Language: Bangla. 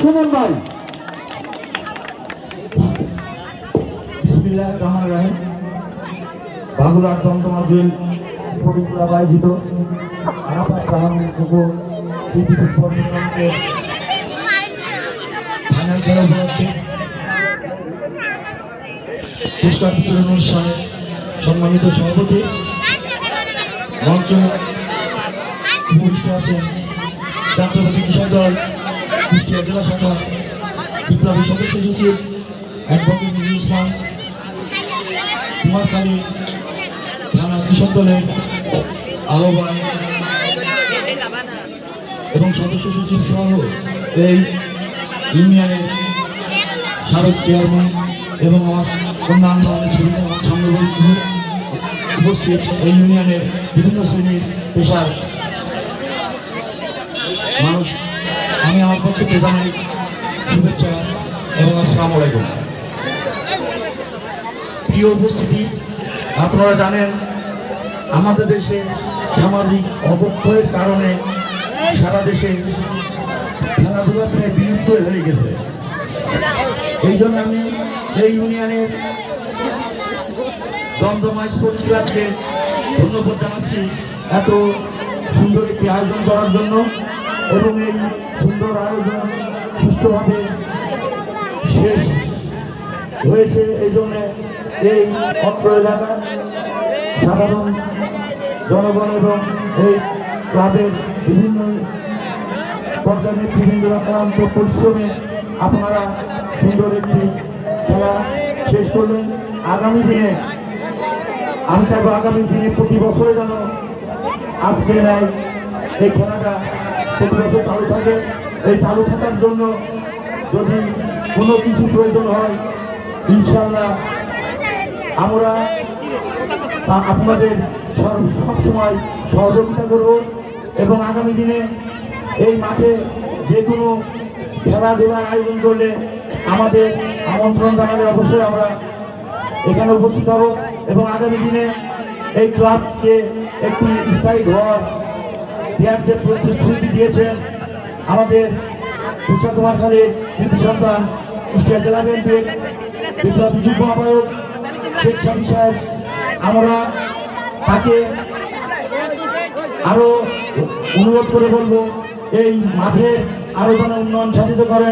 সুমন ভাই। বিসমিল্লাহির রহমানির রহিম। বাগুলার দমদমা জেল স্পোর্টিং ক্লাব আয়োজিত আরাফাত জাহাঙ্গীর কুকুর পৃথিবী স্পোর্টিং ক্লাবের ফাইনাল খেলা উপলক্ষে পুরস্কার বিতরণ অনুষ্ঠানে সম্মানিত সভাপতি মঞ্চ উপস্থিত আছেন জাতীয়তাবাদী কৃষক দল কুষ্টিয়া জেলা শাখা বিপ্লবী সদস্য সচিব অ্যাডভোকেট নজরুল ইসলাম, কুমারখালী থানা কৃষক দলের আহ্বান এবং সদস্য সচিব সহ এই ইউনিয়নের সাবেক চেয়ারম্যান এবং অন্যান্য উপস্থিত এই ইউনিয়নের বিভিন্ন শ্রেণীর পেশার মানুষ, আমি আমার পক্ষ থেকে জানাই শুভেচ্ছা এবং আসসালামু আলাইকুম। প্রিয় উপস্থিতি, আপনারা জানেন আমাদের দেশে সামাজিক অবক্ষয়ের কারণে সারা দেশে খেলাধুলা প্রায় বিলুপ্ত হয়ে গেছে। এই জন্য আমি এই ইউনিয়নের দমদমা স্পোর্টস ক্লাবকে ধন্যবাদ জানাচ্ছি এত সুন্দর একটি আয়োজন করার জন্য এবং এই সুন্দর আয়োজন সুষ্ঠুভাবে শেষ হয়েছে। এই জন্য এই অত্র এলাকার সাধারণ জনগণ এবং এই ক্লাবের বিভিন্ন পর্যায়ের নেতৃবৃন্দরা ক্লান্ত পরিশ্রমে আপনারা সুন্দর একটি খেলা শেষ করলেন। আগামী দিনে আমি চাইবো আগামী দিনে প্রতি বছরে যেন আজকে নেয় এই খেলাটা প্রতি বছর চালু থাকে। এই চালু থাকার জন্য যদি কোনো কিছু প্রয়োজন হয় ইনশাল্লাহ আমরা আপনাদের সবসময় সহযোগিতা করব এবং আগামী দিনে এই মাঠে যে কোনো খেলাধুলার আয়োজন করলে আমাদের আমন্ত্রণ জানালে অবশ্যই আমরা এখানে উপস্থিত হব এবং আগামী দিনে এই ক্লাবকে একটি স্থায়ী ঘর দেওয়ার যে প্রতিশ্রুতি দিয়েছেন আমাদের কুমারখালীর কৃতি সন্তান কুষ্টিয়া জেলা বিএনপির বিপ্লবী যুগ্ম আহ্বায়ক শেখ শামী সাহেব, আমরা তাকে আরো অনুরোধ করে বলবো এই মাঠের আরো যেন উন্নয়ন সাধিত করেন।